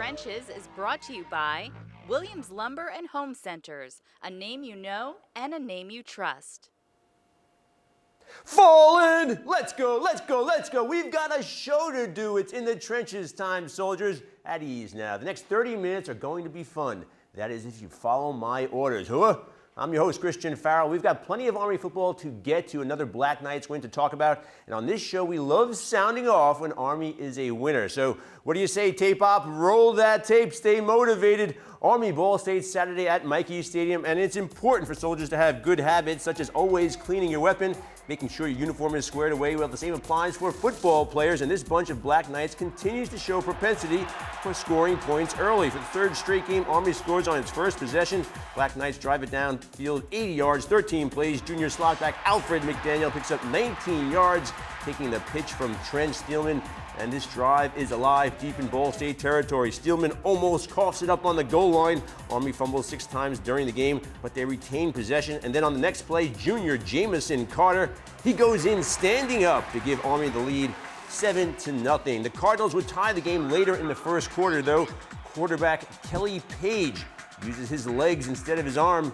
Trenches is brought to you by Williams Lumber and Home Centers, a name you know and a name you trust. Fallen! Let's go, let's go, let's go. We've got a show to do. It's in the trenches time, soldiers. At ease now. The next 30 minutes are going to be fun. That is if you follow my orders. Huh? I'm your host, Christian Farrell. We've got plenty of Army football to get to, another Black Knights win to talk about. And on this show, we love sounding off when Army is a winner. So what do you say, Tape Op? Roll that tape, stay motivated. Army Ball State Saturday at Mikey Stadium, and it's important for soldiers to have good habits, such as always cleaning your weapon, making sure your uniform is squared away. Well, the same applies for football players, and this bunch of Black Knights continues to show propensity for scoring points early. For the third straight game, Army scores on its first possession. Black Knights drive it downfield 80 yards, 13 plays. Junior slot back Alfred McDaniel picks up 19 yards, taking the pitch from Trent Steelman. And this drive is alive deep in Ball State territory. Steelman almost coughs it up on the goal line. Army fumbles 6 times during the game, but they retain possession. And then on the next play, junior Jamison Carter, he goes in standing up to give Army the lead 7-0. The Cardinals would tie the game later in the first quarter, though. Quarterback Kelly Page uses his legs instead of his arm.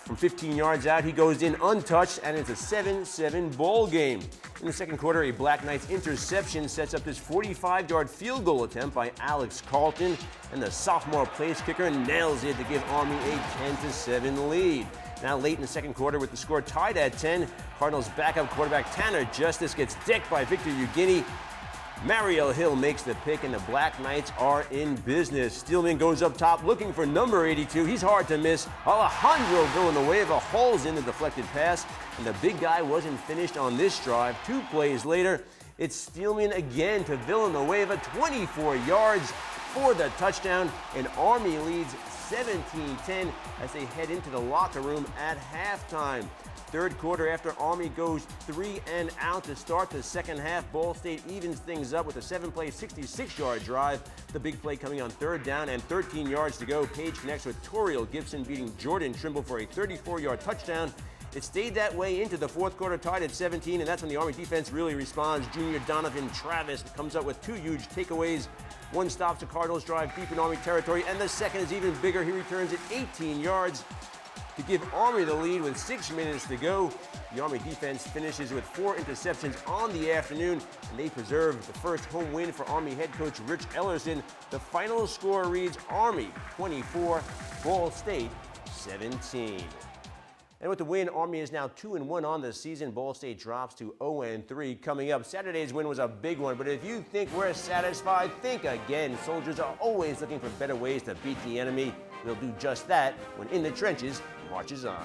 From 15 yards out, he goes in untouched, and it's a 7-7 ball game. In the second quarter, a Black Knights interception sets up this 45-yard field goal attempt by Alex Carlton, and the sophomore place kicker nails it to give Army a 10-7 lead. Now late in the second quarter with the score tied at 10, Cardinals backup quarterback Tanner Justice gets decked by Victor Ugini. Mariel Hill makes the pick, and the Black Knights are in business. Steelman goes up top looking for number 82. He's hard to miss. Alejandro Villanueva hauls in the deflected pass, and the big guy wasn't finished on this drive. 2 plays later, it's Steelman again to Villanueva, 24 yards for the touchdown, and Army leads 17-10 as they head into the locker room at halftime. Third quarter, after Army goes 3 and out to start the second half, Ball State evens things up with a 7-play, 66-yard drive. The big play coming on third down and 13 yards to go. Page connects with Toriel Gibson, beating Jordan Trimble for a 34-yard touchdown. It stayed that way into the fourth quarter, tied at 17, and that's when the Army defense really responds. Junior Donovan Travis comes up with 2 huge takeaways. One stops the Cardinals drive deep in Army territory, and the second is even bigger. He returns it 18 yards to give Army the lead with 6 minutes to go. The Army defense finishes with 4 interceptions on the afternoon, and they preserve the first home win for Army head coach Rich Ellerson. The final score reads Army 24, Ball State 17. And with the win, Army is now 2-1 on the season. Ball State drops to 0-3. Coming up, Saturday's win was a big one, but if you think we're satisfied, think again. Soldiers are always looking for better ways to beat the enemy. We'll do just that when In the Trenches marches on.